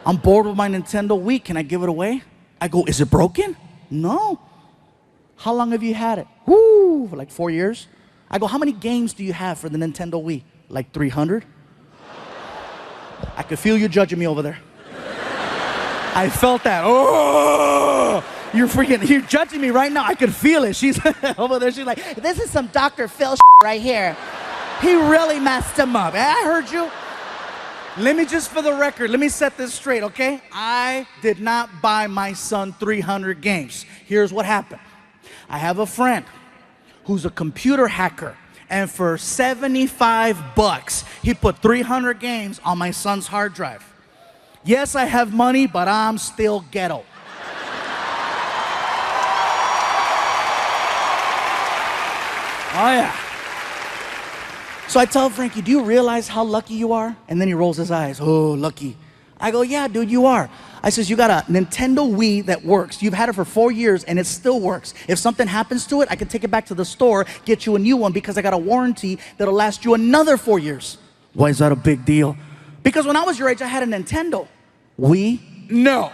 I'm bored with my Nintendo Wii. Can I give it away? I go, is it broken? No. How long have you had it? Woo, for like 4 years. I go, how many games do you have for the Nintendo Wii? Like 300? I could feel you judging me over there. I felt that. Oh, you're judging me right now. I could feel it. She's over there. She's like, this is some Dr. Phil right here. He really messed him up. I heard you. Let me just, for the record, let me set this straight, okay? I did not buy my son 300 games. Here's what happened. I have a friend who's a computer hacker, and for $75, he put 300 games on my son's hard drive. Yes, I have money, but I'm still ghetto. Oh, yeah. So I tell Frankie, do you realize how lucky you are? And then he rolls his eyes. Oh, lucky. I go, yeah, dude, you are. I says, you got a Nintendo Wii that works. You've had it for 4 years, and it still works. If something happens to it, I can take it back to the store, get you a new one, because I got a warranty that'll last you another 4 years. Why is that a big deal? Because when I was your age, I had a Nintendo. Wii? No.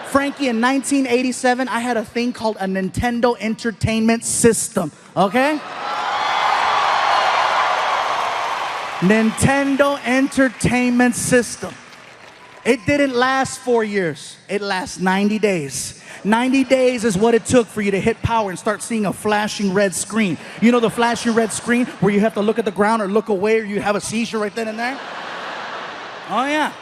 Frankie, in 1987, I had a thing called a Nintendo Entertainment System, okay? Nintendo Entertainment System. It didn't last 4 years. It lasts 90 days. 90 days is what it took for you to hit power and start seeing a flashing red screen. You know the flashing red screen where you have to look at the ground or look away or you have a seizure right then and there? Oh, yeah.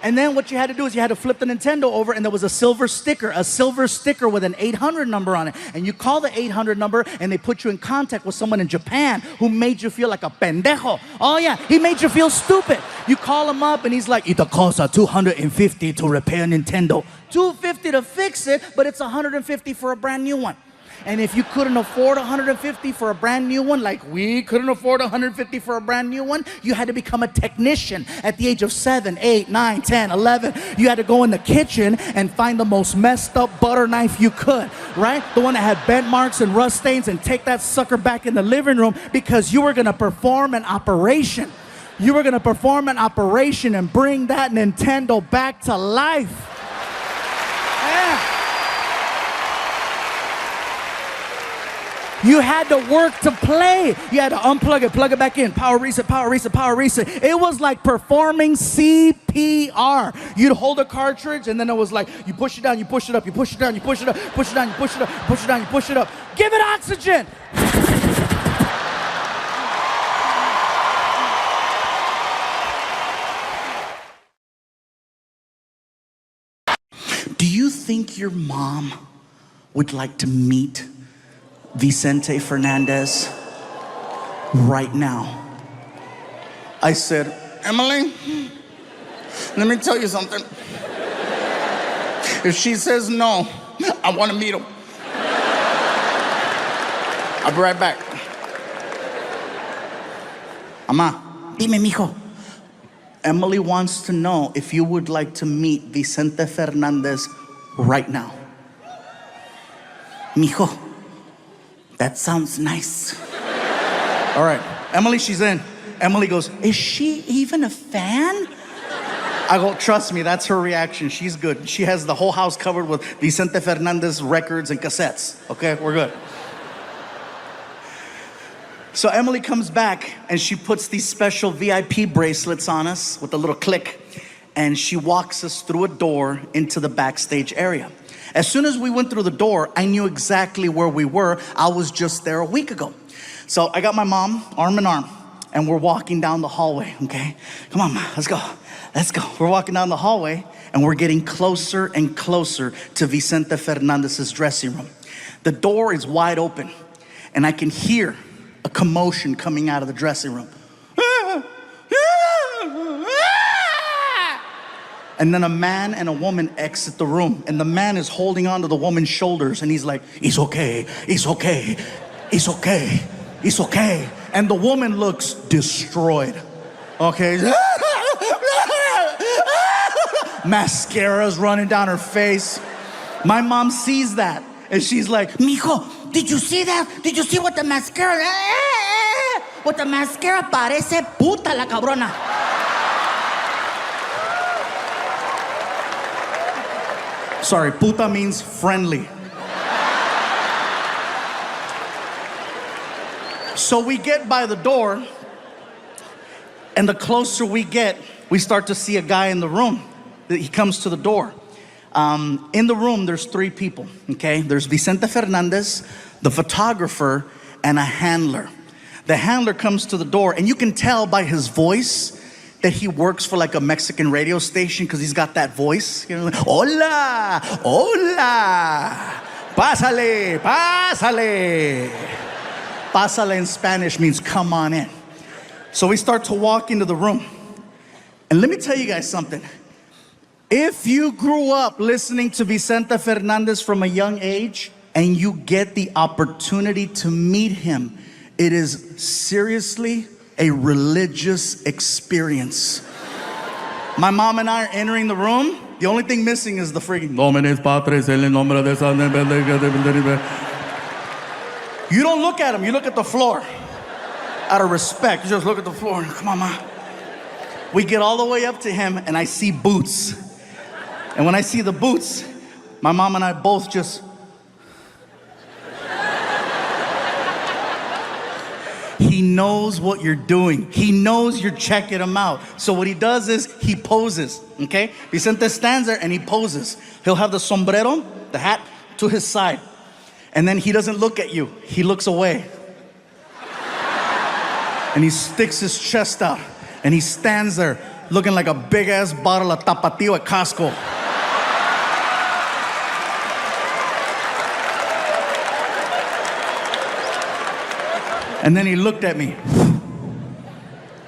And then what you had to do is you had to flip the Nintendo over, and there was a silver sticker with an 800 number on it. And you call the 800 number, and they put you in contact with someone in Japan who made you feel like a pendejo. Oh, yeah, he made you feel stupid. You call him up, and he's like, it costs $250 to repair Nintendo. $250 to fix it, but it's $150 for a brand new one. And if you couldn't afford $150 for a brand new one, like we couldn't afford $150 for a brand new one, you had to become a technician at the age of 7, 8, 9, 10, 11. You had to go in the kitchen and find the most messed up butter knife you could, right? The one that had bent marks and rust stains, and take that sucker back in the living room because you were going to perform an operation. You were going to perform an operation and bring that Nintendo back to life. Yeah. You had to work to play. You had to unplug it, plug it back in, power reset, power reset, power reset. It was like performing CPR. You'd hold a cartridge, and then it was like, you push it down, you push it up, you push it down, you push it up, push it down, you push it up, push it down, you push it up. Give it oxygen. Do you think your mom would like to meet Vicente Fernandez right now? I said, Emily, let me tell you something. If she says no, I want to meet him. I'll be right back. Ama, dime, mijo. Emily wants to know if you would like to meet Vicente Fernandez right now. Mijo, that sounds nice. All right, Emily, she's in. Emily goes, is she even a fan? I go, trust me, that's her reaction. She's good. She has the whole house covered with Vicente Fernandez records and cassettes. Okay, we're good. So Emily comes back, and she puts these special VIP bracelets on us with a little click, and she walks us through a door into the backstage area. As soon as we went through the door, I knew exactly where we were. I was just there a week ago. So I got my mom arm in arm, and we're walking down the hallway, okay? Come on, Ma, let's go. Let's go. We're walking down the hallway, and we're getting closer and closer to Vicente Fernandez's dressing room. The door is wide open, and I can hear a commotion coming out of the dressing room. And then a man and a woman exit the room, and the man is holding onto the woman's shoulders, and he's like, it's okay, it's okay, it's okay, it's okay. And the woman looks destroyed, okay? Mascara's running down her face. My mom sees that, and she's like, mijo, did you see that? Did you see what the mascara? What the mascara parece puta la cabrona. Sorry, puta means friendly. So we get by the door, and the closer we get, we start to see a guy in the room. He comes to the door. In the room, there's 3 people, okay? There's Vicente Fernandez, the photographer, and a handler. The handler comes to the door, and you can tell by his voice that he works for like a Mexican radio station because he's got that voice. You know, like, hola, hola, pásale, pásale. Pásale in Spanish means come on in. So we start to walk into the room. And let me tell you guys something. If you grew up listening to Vicente Fernandez from a young age and you get the opportunity to meet him, it is seriously a religious experience. My mom and I are entering the room. The only thing missing is the freaking Domines Patres el nombre de San. You don't look at him, you look at the floor. Out of respect, you just look at the floor. Come on, Ma. We get all the way up to him and I see boots. And when I see the boots, my mom and I both just... He knows what you're doing. He knows you're checking him out. So what he does is he poses, okay? Vicente stands there and he poses. He'll have the sombrero, the hat, to his side. And then he doesn't look at you. He looks away. And he sticks his chest out. And he stands there looking like a big-ass bottle of Tapatio at Costco. And then he looked at me.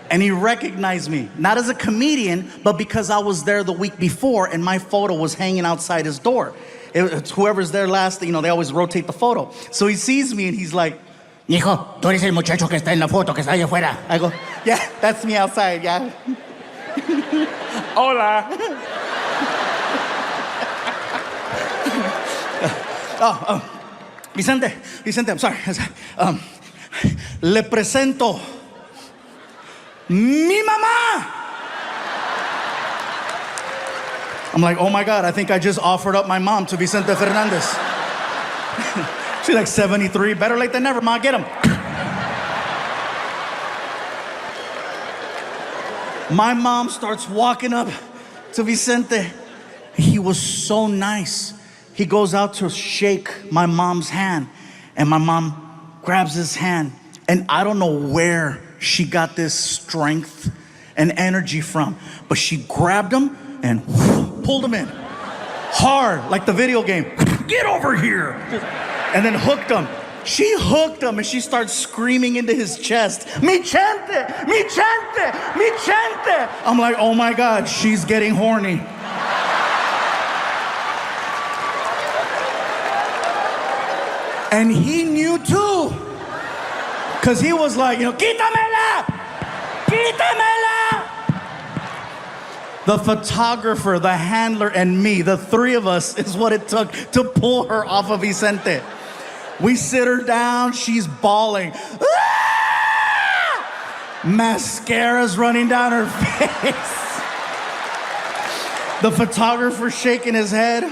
And he recognized me, not as a comedian, but because I was there the week before and my photo was hanging outside his door. It's whoever's there last, you know, they always rotate the photo. So he sees me and he's like, Hijo, tú eres el muchacho que está en la foto, que está allá afuera. I go, yeah, that's me outside, yeah. Hola. Vicente, I'm sorry. Le presento mi mamá. I'm like, oh my God, I think I just offered up my mom to Vicente Fernandez. She's like 73, better late than never, Ma, get him. My mom starts walking up to Vicente. He was so nice. He goes out to shake my mom's hand, and my mom grabs his hand. And I don't know where she got this strength and energy from, but she grabbed him and pulled him in hard, like the video game. Get over here. And then hooked him. She hooked him and she starts screaming into his chest, Mi chente, mi chente, mi chente. I'm like, oh my God, she's getting horny. And he knew too. Because he was like, you know, quítamela, quítamela. The photographer, the handler, and me, the 3 of us, is what it took to pull her off of Vicente. We sit her down, she's bawling. Ah! Mascara's running down her face. The photographer shaking his head.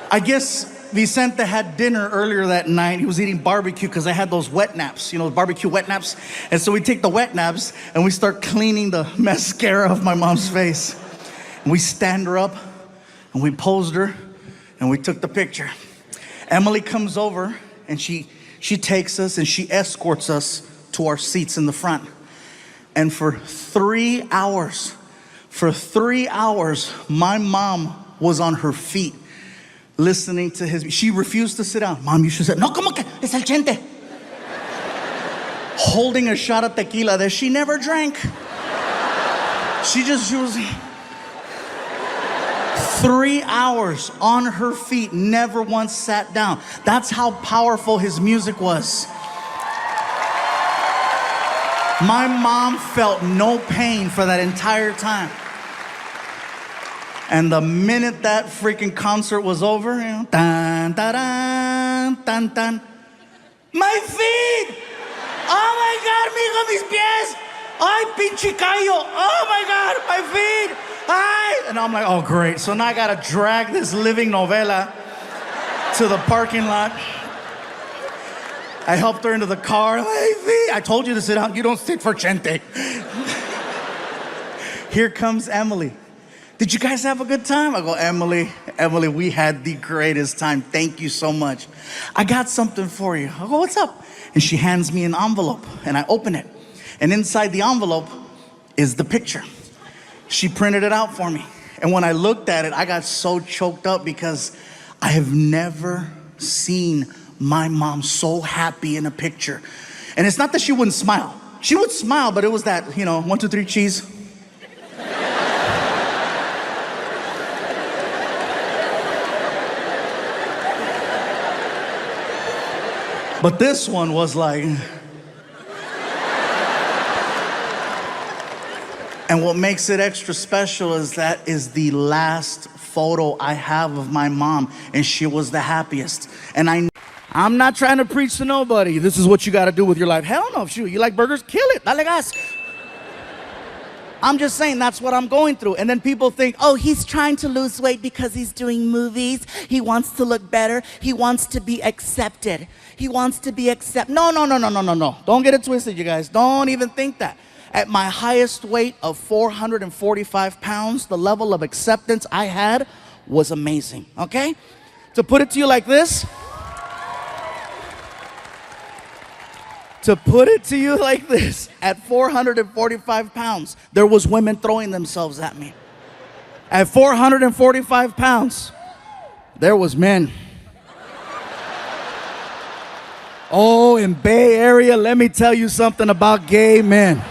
I guess Vicente had dinner earlier that night. He was eating barbecue because I had those wet naps, you know, barbecue wet naps. And so we take the wet naps and we start cleaning the mascara off my mom's face. And we stand her up and we posed her and we took the picture. Emily comes over and she takes us and she escorts us to our seats in the front. And for 3 hours, my mom was on her feet listening to his, she refused to sit down. Mom, you should sit. No, como que es el chente. Holding a shot of tequila that she never drank. She was 3 hours on her feet, never once sat down. That's how powerful his music was. My mom felt no pain for that entire time. And the minute that freaking concert was over, you know, tan, tan, tan, tan. My feet! Oh my God, mijo, mis pies! Ay, pinche callo! Oh my God, my feet! Ay, And I'm like, oh, great. So now I gotta drag this living novela to the parking lot. I helped her into the car. Hey, V, I told you to sit down. You don't sit for gente. Here comes Emily. Did you guys have a good time? I go, Emily, we had the greatest time. Thank you so much. I got something for you. I go, what's up? And she hands me an envelope, and I open it. And inside the envelope is the picture. She printed it out for me. And when I looked at it, I got so choked up because I have never seen my mom so happy in a picture. And it's not that she wouldn't smile. She would smile, but it was that, 1, 2, 3, cheese. But this one was like... And what makes it extra special is that is the last photo I have of my mom, and she was the happiest. And I'm not trying to preach to nobody. This is what you got to do with your life. Hell no, shoot. You like burgers? Kill it. Dale gas. I'm just saying that's what I'm going through. And then people think, oh, he's trying to lose weight because he's doing movies. He wants to look better. He wants to be accepted. He wants to be accepted. No. Don't get it twisted, you guys. Don't even think that. At my highest weight of 445 pounds, the level of acceptance I had was amazing, okay? To put it to you like this, at 445 pounds, there was women throwing themselves at me. At 445 pounds, there was men. Oh, in Bay Area, let me tell you something about gay men.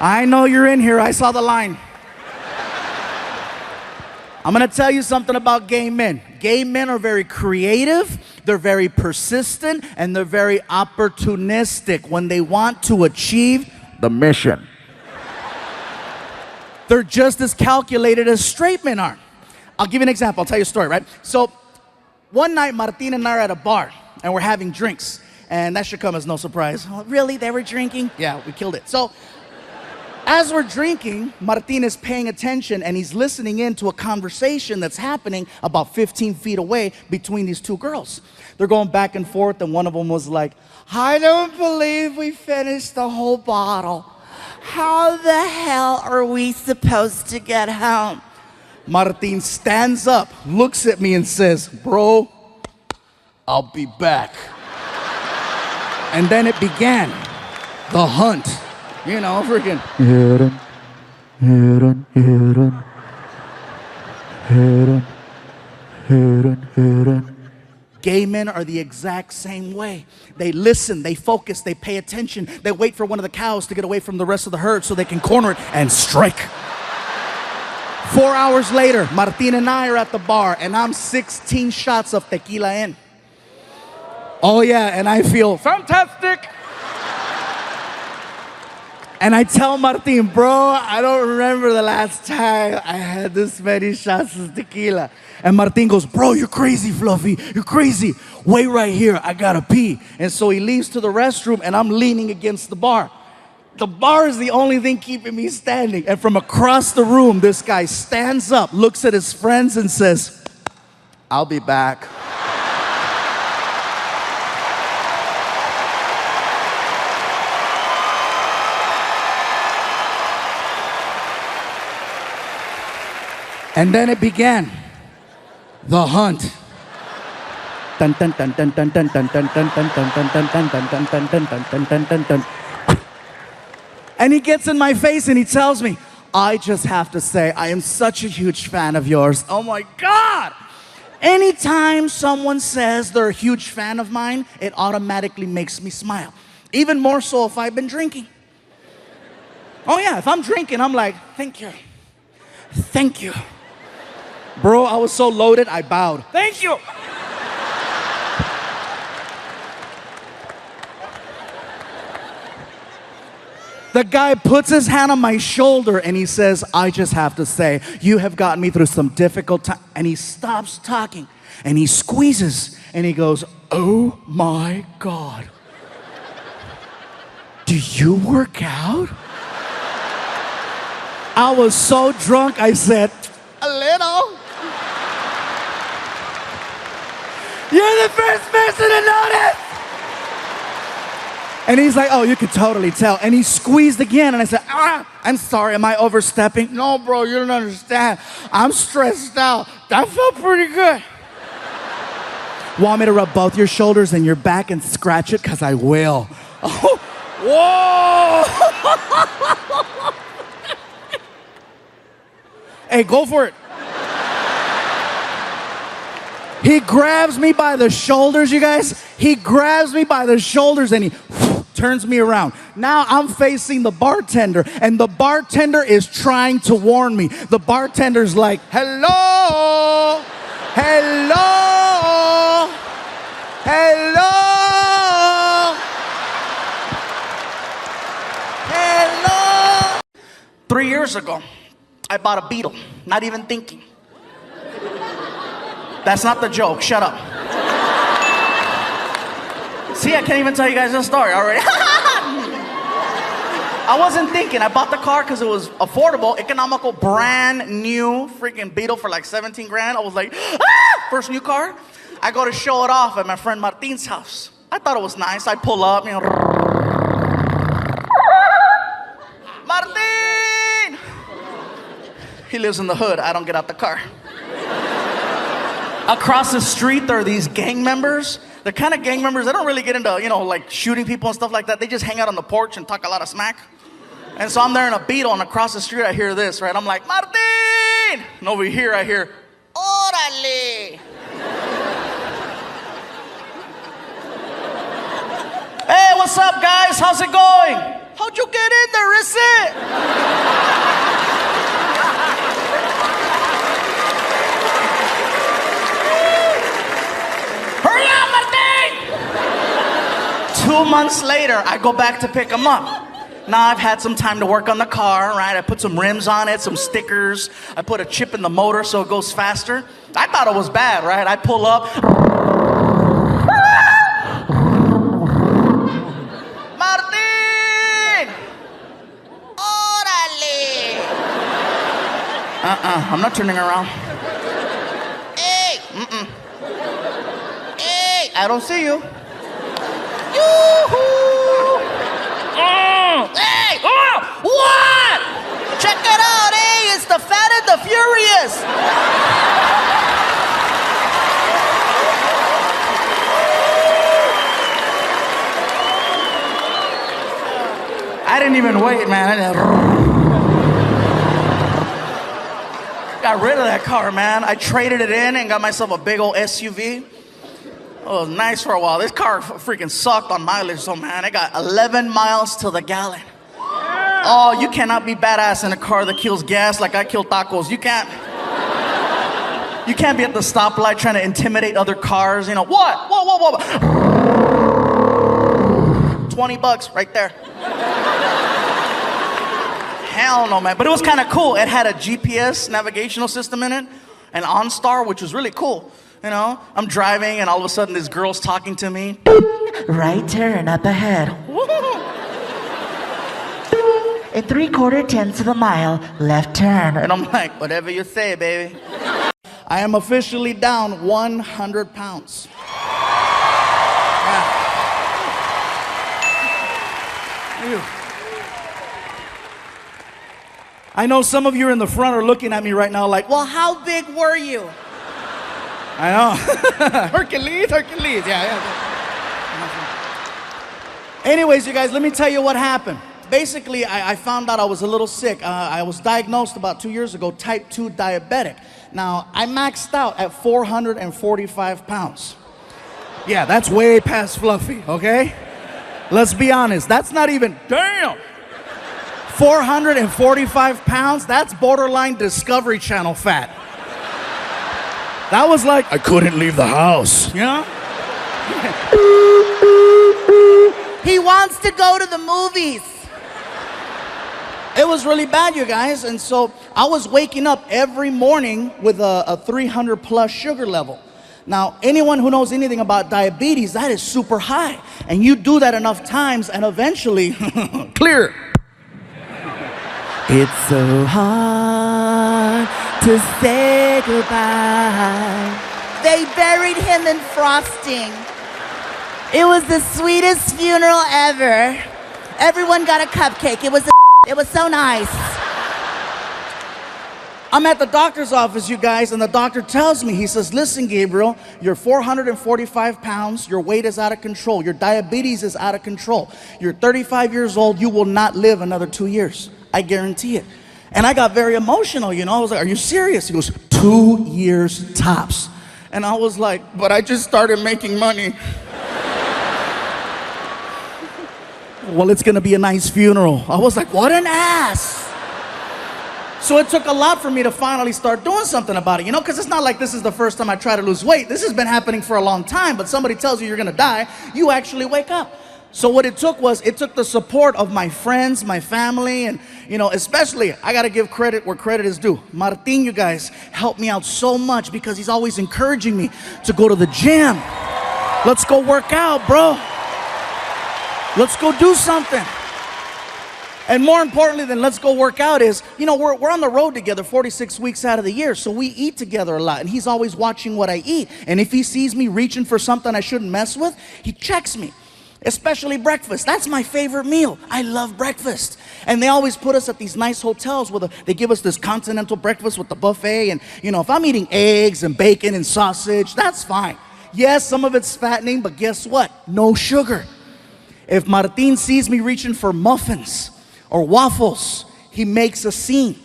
I know you're in here. I saw the line. I'm going to tell you something about gay men. Gay men are very creative, they're very persistent, and they're very opportunistic when they want to achieve the mission. They're just as calculated as straight men are. I'll give you an example. I'll tell you a story, right? So one night, Martin and I are at a bar, and we're having drinks. And that should come as no surprise. Oh, really? They were drinking? Yeah, we killed it. So as we're drinking, Martin is paying attention and he's listening in to a conversation that's happening about 15 feet away between these two girls. They're going back and forth, and one of them was like, I don't believe we finished the whole bottle. How the hell are we supposed to get home? Martin stands up, looks at me and says, bro, I'll be back. And then it began, the hunt. Freaking. Gay men are the exact same way. They listen, they focus, they pay attention. They wait for one of the cows to get away from the rest of the herd so they can corner it and strike. 4 hours later, Martin and I are at the bar, and I'm 16 shots of tequila in. Oh yeah, and I feel fantastic. And I tell Martin, bro, I don't remember the last time I had this many shots of tequila. And Martin goes, bro, you're crazy, Fluffy. You're crazy. Wait right here. I gotta pee. And so he leaves to the restroom, and I'm leaning against the bar. The bar is the only thing keeping me standing. And from across the room, this guy stands up, looks at his friends, and says, I'll be back. And then it began, the hunt. And he gets in my face and he tells me, I just have to say, I am such a huge fan of yours. Oh my God. Anytime someone says they're a huge fan of mine, it automatically makes me smile. Even more so if I've been drinking. Oh yeah, if I'm drinking, I'm like, thank you. Thank you. Bro, I was so loaded, I bowed. Thank you. The guy puts his hand on my shoulder and he says, I just have to say, you have gotten me through some difficult time. And he stops talking and he squeezes and he goes, oh my God. Do you work out? I was so drunk, I said, a little. You're the first person to notice. And he's like, oh, you could totally tell. And he squeezed again. And I said, I'm sorry, am I overstepping? No, bro, you don't understand. I'm stressed out. That felt pretty good. Want me to rub both your shoulders and your back and scratch it? Because I will. Oh, whoa. Hey, go for it. He grabs me by the shoulders, you guys. He grabs me by the shoulders and he turns me around. Now I'm facing the bartender, and the bartender is trying to warn me. The bartender's like, hello, hello, hello, hello. 3 years ago, I bought a Beetle, not even thinking. That's not the joke, shut up. See, I can't even tell you guys this story already. I wasn't thinking. I bought the car because it was affordable, economical, brand new freaking Beetle for like 17 grand. I was like, first new car. I go to show it off at my friend Martin's house. I thought it was nice. I pull up, you know. Martin! He lives in the hood. I don't get out the car. Across the street, there are these gang members. The kind of gang members that don't really get into, you know, like shooting people and stuff like that. They just hang out on the porch and talk a lot of smack. And so I'm there in a Beetle, and across the street I hear this, right? I'm like, Martin! And over here I hear, Órale! Hey, what's up, guys? How's it going? How'd you get in there, is it? Hurry up, Martin! 2 months later, I go back to pick him up. Now I've had some time to work on the car, right? I put some rims on it, some stickers. I put a chip in the motor so it goes faster. I thought it was bad, right? I pull up. Martin! Órale! I'm not turning around. Hey! Hey! I don't see you. Yoo-hoo! Hey! Oh! What? Check it out, hey! It's the Fat and the Furious! I didn't even wait, man. Got rid of that car, man. I traded it in and got myself a big old SUV. It was nice for a while. This car freaking sucked on mileage, so man, it got 11 miles to the gallon. Oh, you cannot be badass in a car that kills gas like I kill tacos. You can't be at the stoplight trying to intimidate other cars. You know, what? Whoa. $20 right there. Hell no, man. But it was kind of cool. It had a GPS navigational system in it, and OnStar, which was really cool. You know, I'm driving and all of a sudden this girl's talking to me. Right turn up ahead. In 3/4 tenths of a mile, left turn. And I'm like, whatever you say, baby. I am officially down 100 pounds. Yeah. I know some of you in the front are looking at me right now like, well, how big were you? I know. Hercules, yeah. Anyways, you guys, let me tell you what happened. Basically, I found out I was a little sick. I was diagnosed about 2 years ago, type 2 diabetic. Now, I maxed out at 445 pounds. Yeah, that's way past fluffy, okay? Let's be honest, that's not even, damn! 445 pounds, that's borderline Discovery Channel fat. That was like, I couldn't leave the house, you know? He wants to go to the movies. It was really bad, you guys, and so I was waking up every morning with a 300 plus sugar level. Now, anyone who knows anything about diabetes, that is super high. And you do that enough times and eventually, clear. It's so hard to say goodbye. They buried him in frosting. It was the sweetest funeral ever. Everyone got a cupcake. It was so nice. I'm at the doctor's office, you guys, and the doctor tells me, he says, listen, Gabriel, you're 445 pounds, your weight is out of control, your diabetes is out of control, you're 35 years old, you will not live another 2 years. I guarantee it. And I got very emotional, you know, I was like, are you serious? He goes, 2 years tops. And I was like, but I just started making money. Well, it's gonna be a nice funeral. I was like, what an ass. So it took a lot for me to finally start doing something about it, you know, because it's not like this is the first time I try to lose weight. This has been happening for a long time, but somebody tells you you're gonna die, you actually wake up. So what it took the support of my friends, my family, and, you know, especially, I gotta give credit where credit is due. Martin, you guys, helped me out so much because he's always encouraging me to go to the gym. Let's go work out, bro. Let's go do something. And more importantly than let's go work out is, you know, we're on the road together 46 weeks out of the year, so we eat together a lot, and he's always watching what I eat. And if he sees me reaching for something I shouldn't mess with, he checks me, especially breakfast. That's my favorite meal. I love breakfast. And they always put us at these nice hotels where they give us this continental breakfast with the buffet, and, you know, if I'm eating eggs and bacon and sausage, that's fine. Yes, some of it's fattening, but guess what? No sugar. If Martin sees me reaching for muffins or waffles, he makes a scene.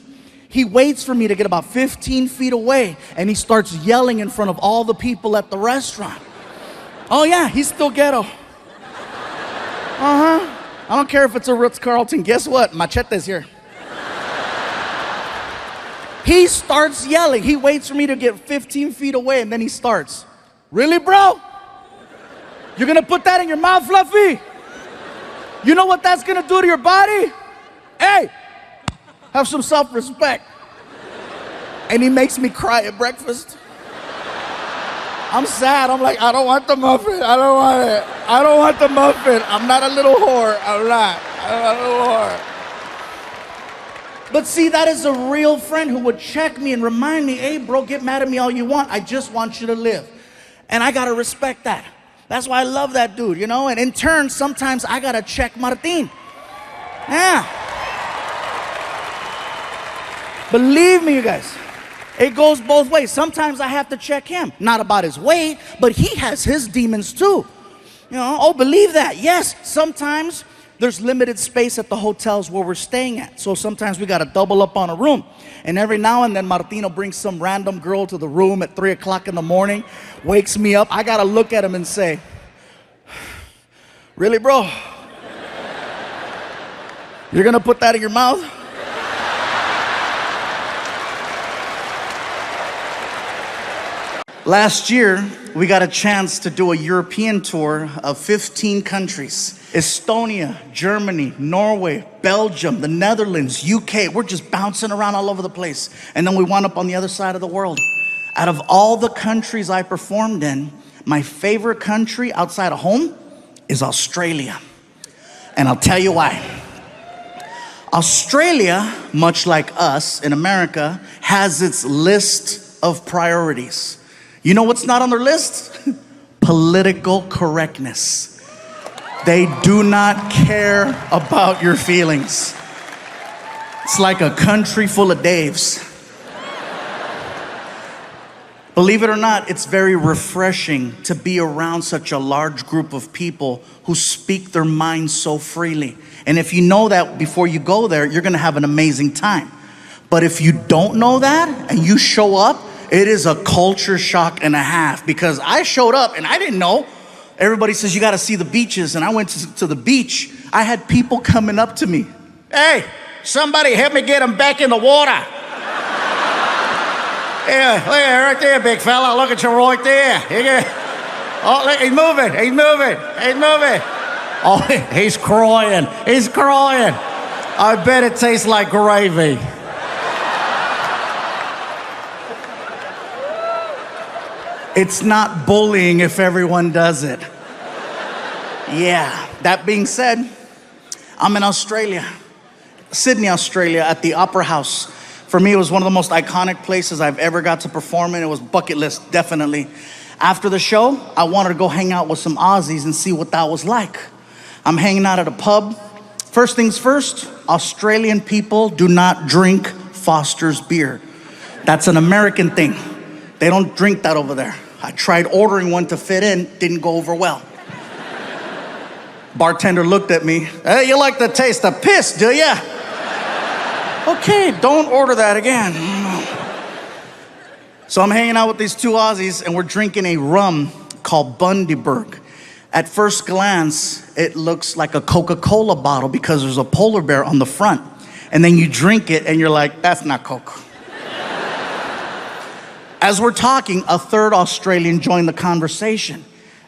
He waits for me to get about 15 feet away, and he starts yelling in front of all the people at the restaurant. Oh yeah, he's still ghetto. I don't care if it's a Ritz-Carlton. Guess what? Machete's here. He starts yelling. He waits for me to get 15 feet away, and then he starts. Really, bro? You're gonna put that in your mouth, Fluffy? You know what that's gonna do to your body? Hey, have some self-respect. And he makes me cry at breakfast. I'm sad. I'm like, I don't want the muffin. I don't want it. I don't want the muffin. I'm not a little whore. I'm not a little whore. But see, that is a real friend who would check me and remind me, hey, bro, get mad at me all you want. I just want you to live. And I gotta respect that. That's why I love that dude, you know? And in turn, sometimes I gotta check Martin. Yeah. Believe me, you guys, it goes both ways. Sometimes I have to check him, not about his weight, but he has his demons too. You know, oh, believe that. Yes, sometimes there's limited space at the hotels where we're staying at. So sometimes we gotta double up on a room. And every now and then Martino brings some random girl to the room at 3 o'clock in the morning, wakes me up. I gotta look at him and say, really, bro? You're gonna put that in your mouth? Last year, we got a chance to do a European tour of 15 countries. Estonia, Germany, Norway, Belgium, the Netherlands, UK. We're just bouncing around all over the place. And then we wound up on the other side of the world. Out of all the countries I performed in, my favorite country outside of home is Australia. And I'll tell you why. Australia, much like us in America, has its list of priorities. You know what's not on their list? Political correctness. They do not care about your feelings. It's like a country full of Daves. Believe it or not, it's very refreshing to be around such a large group of people who speak their minds so freely. And if you know that before you go there, you're gonna have an amazing time. But if you don't know that and you show up, it is a culture shock and a half, because I showed up and I didn't know. Everybody says you gotta see the beaches, and I went to the beach. I had people coming up to me. Hey, somebody help me get him back in the water. Yeah, look at right there, big fella. Look at you right there. Oh, look, he's moving. Oh, he's crying. I bet it tastes like gravy. It's not bullying if everyone does it. Yeah, that being said, I'm in Australia. Sydney, Australia, at the Opera House. For me, it was one of the most iconic places I've ever got to perform in. It was bucket list, definitely. After the show, I wanted to go hang out with some Aussies and see what that was like. I'm hanging out at a pub. First things first, Australian people do not drink Foster's beer. That's an American thing. They don't drink that over there. I tried ordering one to fit in, didn't go over well. Bartender looked at me. Hey, you like the taste of piss, do ya? Okay, don't order that again. So I'm hanging out with these two Aussies and we're drinking a rum called Bundaberg. At first glance, it looks like a Coca-Cola bottle because there's a polar bear on the front. And then you drink it and you're like, that's not Coke. As we're talking, a third Australian joined the conversation.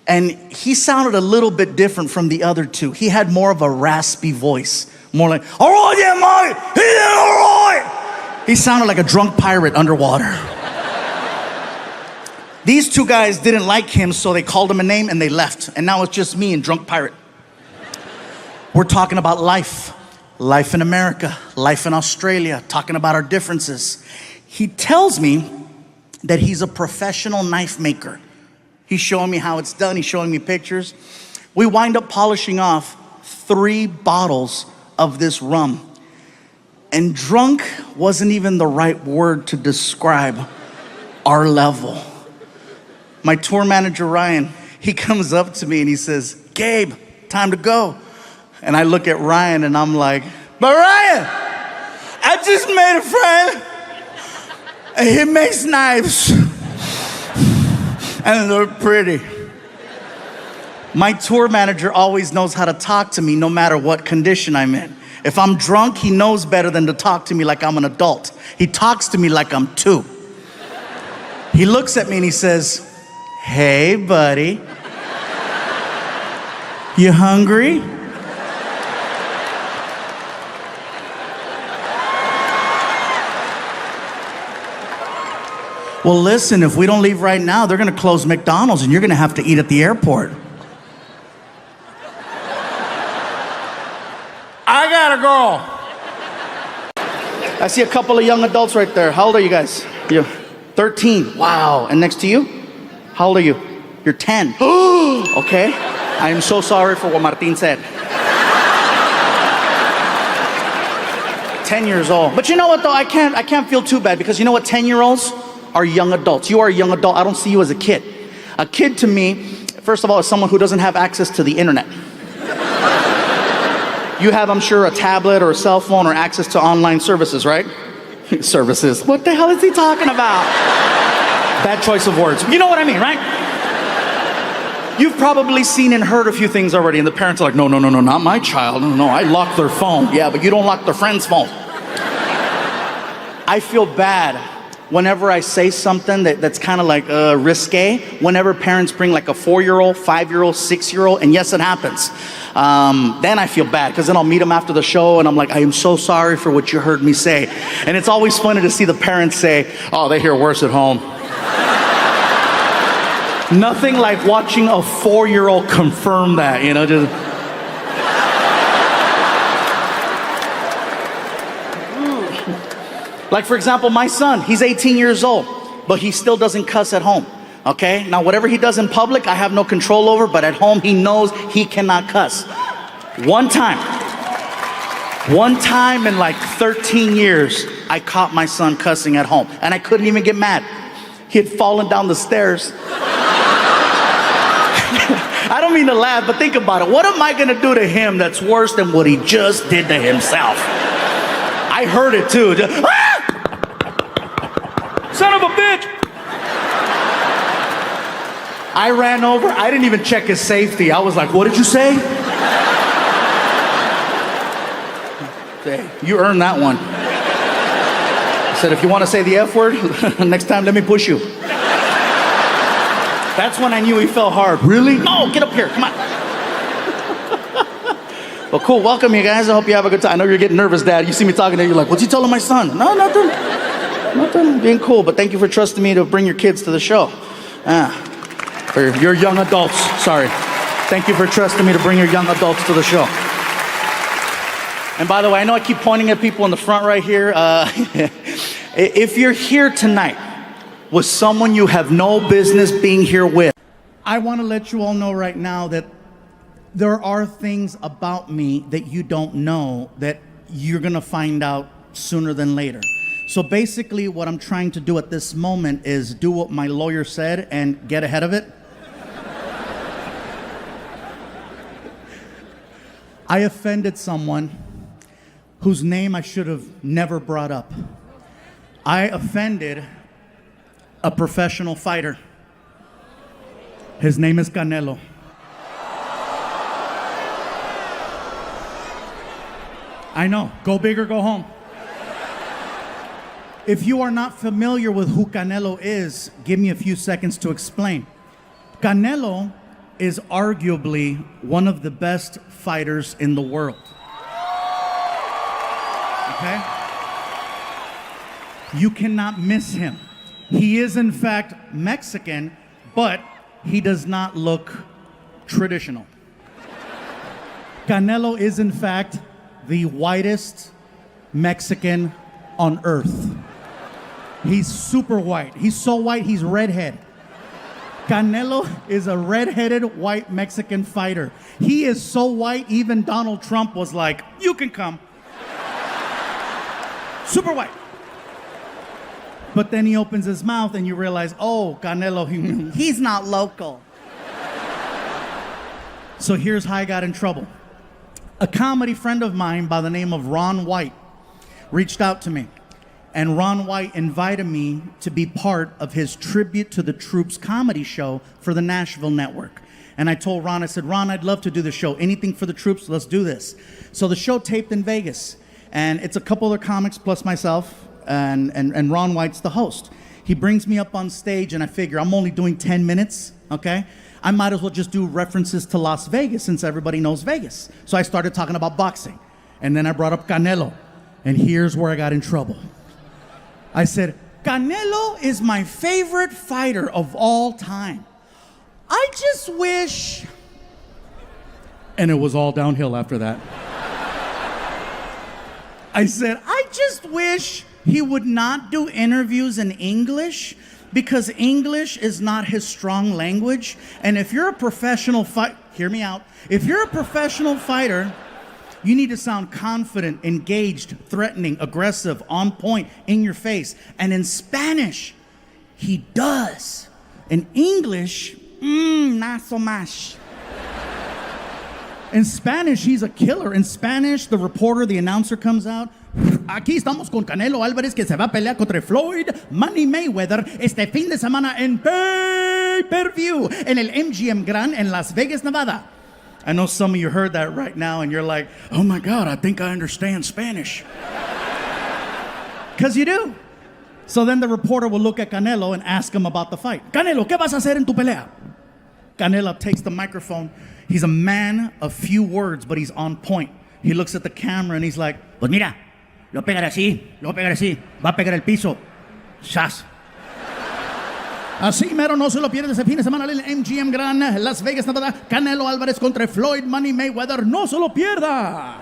And he sounded a little bit different from the other two. He had more of a raspy voice. More like, all right, yeah, mate, yeah, all right. He sounded like a drunk pirate underwater. These two guys didn't like him, so they called him a name and they left. And now it's just me and drunk pirate. We're talking about life. Life in America, life in Australia, talking about our differences. He tells me that he's a professional knife maker. He's showing me how it's done. He's showing me pictures. We wind up polishing off 3 bottles of this rum. And drunk wasn't even the right word to describe our level. My tour manager, Ryan, he comes up to me and he says, Gabe, time to go. And I look at Ryan and I'm like, but Ryan, I just made a friend and he makes knives and they're pretty. My tour manager always knows how to talk to me no matter what condition I'm in. If I'm drunk, he knows better than to talk to me like I'm an adult. He talks to me like I'm 2. He looks at me and he says, hey, buddy, you hungry? Well, listen, if we don't leave right now, they're gonna close McDonald's and you're gonna have to eat at the airport. I gotta go. I see a couple of young adults right there. How old are you guys? You're 13. Wow. And next to you? How old are you? You're 10. Okay. I am so sorry for what Martin said. 10 years old. But you know what though? I can't feel too bad because you know what? 10-year-olds are young adults. You are a young adult. I don't see you as a kid. A kid to me, first of all, is someone who doesn't have access to the internet. You have, I'm sure, a tablet or a cell phone or access to online services, right? Services. What the hell is he talking about? Bad choice of words. You know what I mean, right? You've probably seen and heard a few things already, and the parents are like, no, not my child. No, I lock their phone. Yeah, but you don't lock their friend's phone. I feel bad whenever I say something that's kind of like risque, whenever parents bring like a 4-year-old, 5-year-old, 6-year-old, and yes, it happens. Then I feel bad because then I'll meet them after the show and I'm like, I am so sorry for what you heard me say. And it's always funny to see the parents say, oh, they hear worse at home. Nothing like watching a 4-year-old confirm that, you know, just... Like, for example, my son, he's 18 years old, but he still doesn't cuss at home, okay? Now, whatever he does in public, I have no control over, but at home, he knows he cannot cuss. One time in like 13 years, I caught my son cussing at home, and I couldn't even get mad. He had fallen down the stairs. I don't mean to laugh, but think about it. What am I gonna do to him that's worse than what he just did to himself? I heard it too. Just, ah! Son of a bitch! I ran over. I didn't even check his safety. I was like, what did you say? You earned that one. I said, if you want to say the F word, next time let me push you. That's when I knew he fell hard. Really? No, get up here. Come on. Well, cool. Welcome, you guys. I hope you have a good time. I know you're getting nervous, Dad. You see me talking to you, you're like, what's he telling my son? No, nothing. Nothing. Being cool. But thank you for trusting me to bring your kids to the show. For your young adults. Sorry. Thank you for trusting me to bring your young adults to the show. And by the way, I know I keep pointing at people in the front right here. If you're here tonight with someone you have no business being here with, I want to let you all know right now that there are things about me that you don't know that you're going to find out sooner than later. So basically what I'm trying to do at this moment is do what my lawyer said and get ahead of it. I offended someone whose name I should have never brought up. I offended a professional fighter. His name is Canelo. I know, go big or go home. If you are not familiar with who Canelo is, give me a few seconds to explain. Canelo is arguably one of the best fighters in the world. Okay? You cannot miss him. He is in fact Mexican, but he does not look traditional. Canelo is in fact the whitest Mexican on earth. He's super white. He's so white, he's redhead. Canelo is a redheaded white Mexican fighter. He is so white, even Donald Trump was like, you can come. Super white. But then he opens his mouth and you realize, oh, Canelo, he's not local. So here's how I got in trouble. A comedy friend of mine by the name of Ron White reached out to me. And Ron White invited me to be part of his Tribute to the Troops comedy show for the Nashville Network. And I told Ron, I said, Ron, I'd love to do the show. Anything for the troops, let's do this. So the show taped in Vegas. And it's a couple other comics plus myself, and Ron White's the host. He brings me up on stage, and I figure I'm only doing 10 minutes, okay? I might as well just do references to Las Vegas since everybody knows Vegas. So I started talking about boxing. And then I brought up Canelo. And here's where I got in trouble. I said, Canelo is my favorite fighter of all time. I just wish... And it was all downhill after that. I said, I just wish he would not do interviews in English because English is not his strong language. And if you're a professional fighter, hear me out. If you're a professional fighter, you need to sound confident, engaged, threatening, aggressive, on point, in your face. And in Spanish, he does. In English, not so much. In Spanish, he's a killer. In Spanish, the reporter, the announcer comes out. Aquí estamos con Canelo Álvarez que se va a pelear contra Floyd Money Mayweather este fin de semana en pay-per-view en el MGM Grand en Las Vegas, Nevada. I know some of you heard that right now and you're like, oh my God, I think I understand Spanish. Because you do. So then the reporter will look at Canelo and ask him about the fight. Canelo, ¿qué vas a hacer en tu pelea? Canelo takes the microphone. He's a man of few words, but he's on point. He looks at the camera and he's like, Pues mira, lo voy a pegar así, va a pegar el piso. ¡Sas! así mero, no se lo pierdes ese fin de semana en el MGM Grand, Las Vegas, Nevada. Canelo Álvarez contra Floyd Money Mayweather. No se lo pierda.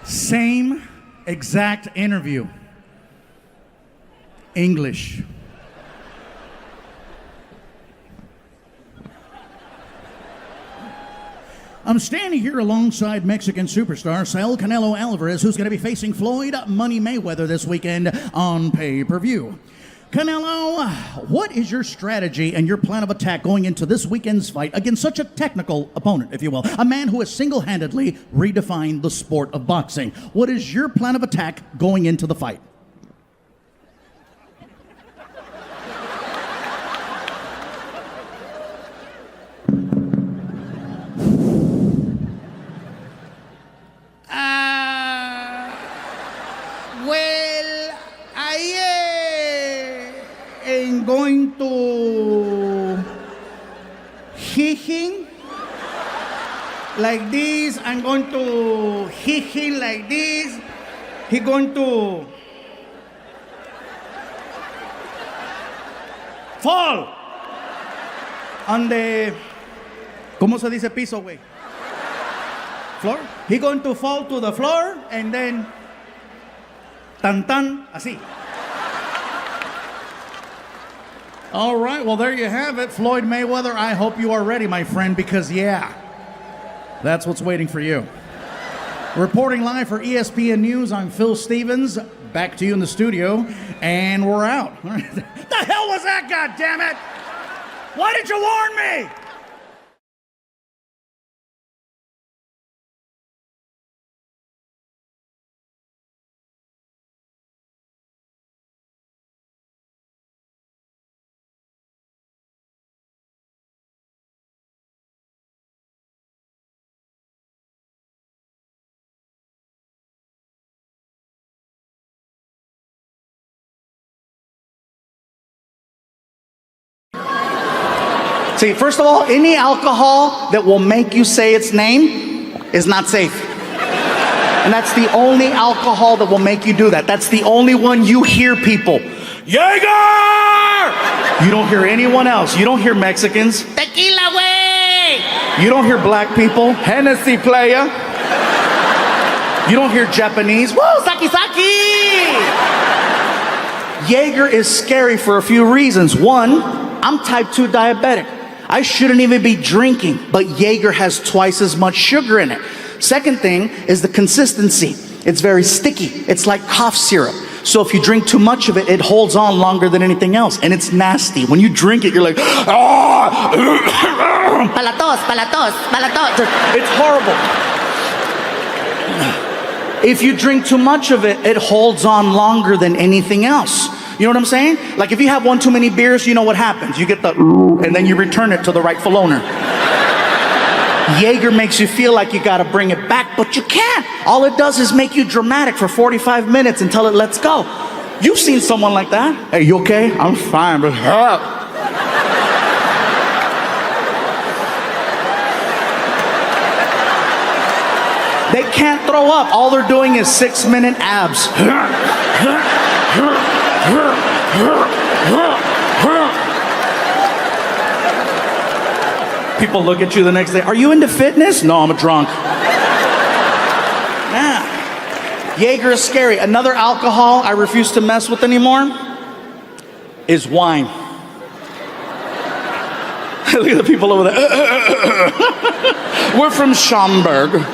Same exact interview. English. I'm standing here alongside Mexican superstar Saul Canelo Alvarez, who's going to be facing Floyd Money Mayweather this weekend on pay-per-view. Canelo, what is your strategy and your plan of attack going into this weekend's fight against such a technical opponent, if you will, a man who has single-handedly redefined the sport of boxing? What is your plan of attack going into the fight? Well, I am going to hit him like this. I'm going to hit him like this. He's going to fall on the... ¿Cómo se dice piso, güey? Floor. He going to fall to the floor and then tan tan así. All right, well, there you have it. Floyd Mayweather, I hope you are ready, my friend, because, yeah, that's what's waiting for you. Reporting live for ESPN News, I'm Phil Stevens. Back to you in the studio, and we're out. The hell was that, goddammit? Why did you warn me? See, first of all, any alcohol that will make you say its name is not safe. And that's the only alcohol that will make you do that. That's the only one you hear people. Jaeger! You don't hear anyone else. You don't hear Mexicans. Tequila, way! You don't hear black people. Hennessy, playa. You don't hear Japanese. Woo, saki saki! Jaeger is scary for a few reasons. One, I'm type 2 diabetic. I shouldn't even be drinking, but Jaeger has twice as much sugar in it. Second thing is the consistency. It's very sticky. It's like cough syrup. So if you drink too much of it, it holds on longer than anything else, and it's nasty. When you drink it, you're like, ah! Palatos, palatos, palatos. It's horrible. If you drink too much of it, it holds on longer than anything else. You know what I'm saying? Like if you have one too many beers, you know what happens. You get the and then you return it to the rightful owner. Jaeger makes you feel like you gotta bring it back, but you can't. All it does is make you dramatic for 45 minutes until it lets go. You've seen someone like that. Hey, you okay? I'm fine, but they can't throw up. All they're doing is 6-minute abs. People look at you the next day. Are you into fitness? No, I'm a drunk. Yeah. Jaeger is scary. Another alcohol I refuse to mess with anymore is wine. Look at the people over there. We're from Schaumburg.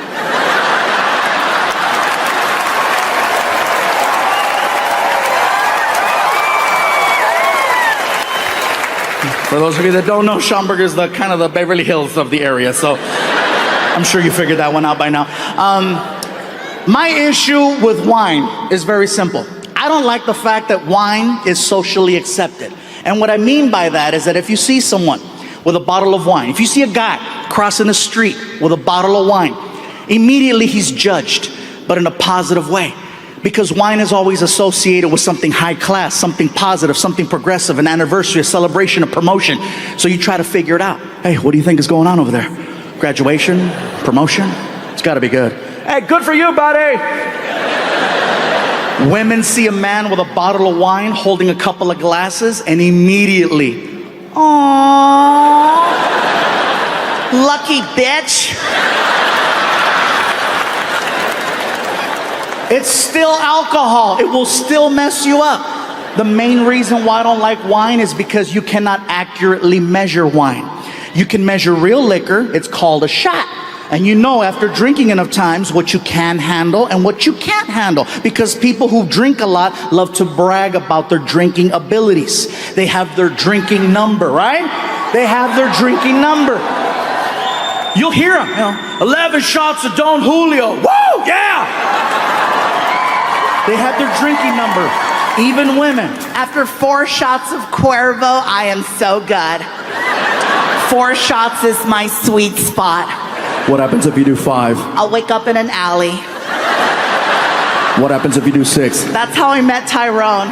For those of you that don't know, Schaumburg is the kind of the Beverly Hills of the area, so I'm sure you figured that one out by now. My issue with wine is very simple. I don't like the fact that wine is socially accepted. And what I mean by that is that if you see someone with a bottle of wine, if you see a guy crossing the street with a bottle of wine, immediately he's judged, but in a positive way. Because wine is always associated with something high class, something positive, something progressive, an anniversary, a celebration, a promotion. So you try to figure it out. Hey, what do you think is going on over there? Graduation? Promotion? It's gotta be good. Hey, good for you, buddy! Women see a man with a bottle of wine holding a couple of glasses and immediately, aww, Lucky bitch. it's still alcohol. It will still mess you up. The main reason why I don't like wine is because you cannot accurately measure wine. You can measure real liquor. It's called a shot. And you know after drinking enough times what you can handle and what you can't handle. Because people who drink a lot love to brag about their drinking abilities. They have their drinking number, right? They have their drinking number. You'll hear them, 11 shots of Don Julio. Woo, yeah! They have their drinking number. Even women. After 4 shots of Cuervo, I am so good. 4 shots is my sweet spot. What happens if you do 5? I'll wake up in an alley. What happens if you do 6? That's how I met Tyrone.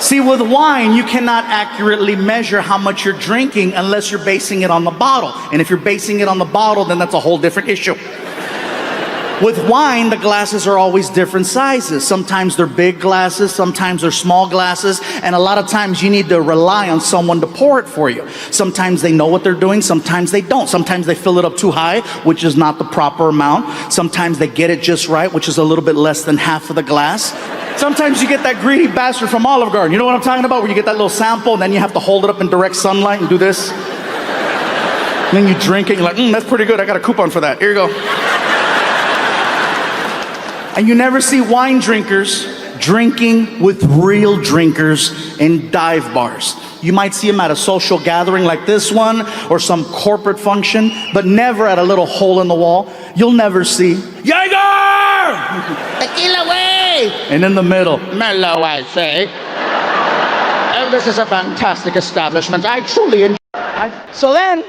See, with wine, you cannot accurately measure how much you're drinking unless you're basing it on the bottle. And if you're basing it on the bottle, then that's a whole different issue. With wine, the glasses are always different sizes. Sometimes they're big glasses, sometimes they're small glasses, and a lot of times you need to rely on someone to pour it for you. Sometimes they know what they're doing, sometimes they don't. Sometimes they fill it up too high, which is not the proper amount. Sometimes they get it just right, which is a little bit less than half of the glass. Sometimes you get that greedy bastard from Olive Garden. You know what I'm talking about? Where you get that little sample and then you have to hold it up in direct sunlight and do this. And then you drink it, you're like, that's pretty good. I got a coupon for that. Here you go. And you never see wine drinkers drinking with real drinkers in dive bars. You might see them at a social gathering like this one or some corporate function, but never at a little hole in the wall. You'll never see Jaeger! Tequila way! And in the middle, mellow, I say. Oh, this is a fantastic establishment. I truly enjoy it. So then,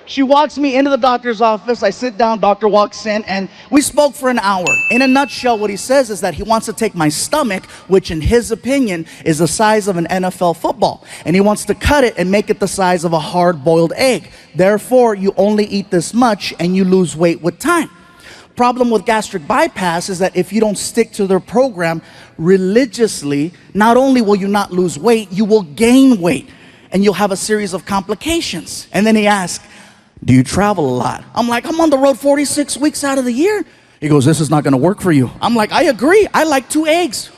she walks me into the doctor's office. I sit down, doctor walks in, and we spoke for an hour. In a nutshell, what he says is that he wants to take my stomach, which in his opinion is the size of an NFL football, and he wants to cut it and make it the size of a hard-boiled egg. Therefore, you only eat this much and you lose weight with time. Problem with gastric bypass is that if you don't stick to their program religiously, not only will you not lose weight, you will gain weight, and you'll have a series of complications. And then he asked, do you travel a lot? I'm like, I'm on the road 46 weeks out of the year. He goes, this is not gonna work for you. I'm like, I agree, I like 2 eggs.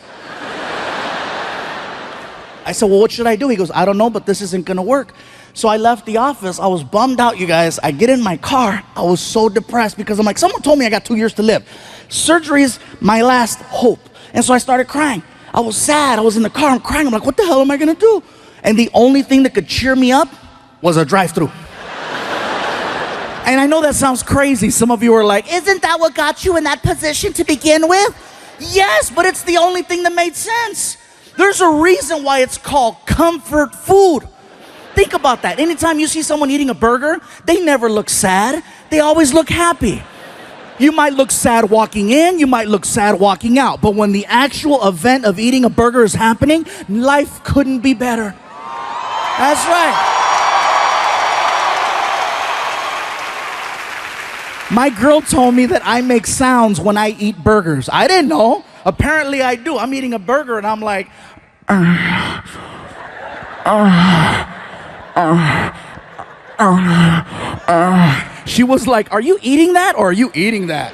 I said, well, what should I do? He goes, I don't know, but this isn't gonna work. So I left the office. I was bummed out, you guys. I get in my car. I was so depressed because I'm like, someone told me I got 2 years to live. Surgery is my last hope. And so I started crying. I was sad. I was in the car. I'm crying. I'm like, what the hell am I gonna do? And the only thing that could cheer me up was a drive-through. And I know that sounds crazy. Some of you are like, Isn't that what got you in that position to begin with? yes, but it's the only thing that made sense. There's a reason why it's called comfort food. Think about that. Anytime you see someone eating a burger, they never look sad. They always look happy. You might look sad walking in, you might look sad walking out, but when the actual event of eating a burger is happening, life couldn't be better. That's right. My girl told me that I make sounds when I eat burgers. I didn't know. Apparently I do. I'm eating a burger and I'm like, She was like, are you eating that or are you eating that?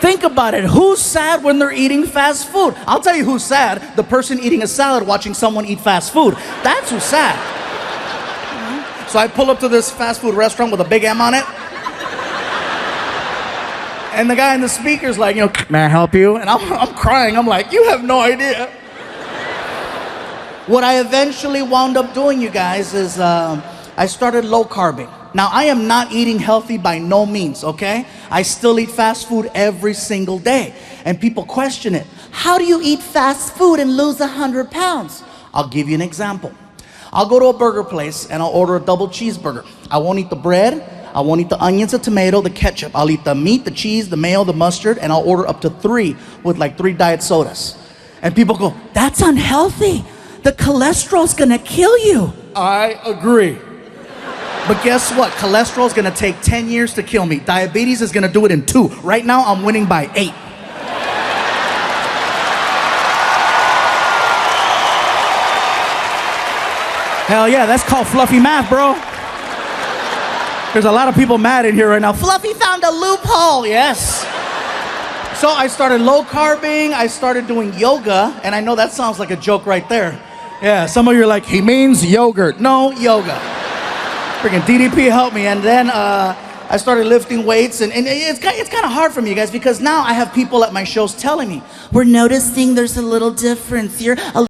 Think about it. Who's sad when they're eating fast food? I'll tell you who's sad. The person eating a salad watching someone eat fast food. That's who's sad. So I pull up to this fast food restaurant with a big M on it. And the guy in the speaker's like, may I help you? And I'm crying. I'm like, you have no idea. What I eventually wound up doing, you guys, is I started low carbing. Now, I am not eating healthy by no means, okay? I still eat fast food every single day. And people question it. How do you eat fast food and lose 100 pounds? I'll give you an example. I'll go to a burger place and I'll order a double cheeseburger. I won't eat the bread. I won't eat the onions, the tomato, the ketchup. I'll eat the meat, the cheese, the mayo, the mustard, and I'll order up to 3 with like 3 diet sodas. And people go, That's unhealthy. The cholesterol's gonna kill you. I agree. But guess what? Cholesterol's gonna take 10 years to kill me. Diabetes is gonna do it in 2. Right now, I'm winning by 8. Hell yeah, that's called fluffy math, bro. There's a lot of people mad in here right now. Fluffy found a loophole. Yes. So I started low carbing, I started doing yoga, and I know that sounds like a joke right there. Yeah, some of you are like, he means yogurt. No, yoga. Freaking DDP helped me, and then I started lifting weights, and it's kind of hard for me, you guys, because now I have people at my shows telling me, We're noticing there's a little difference. You're a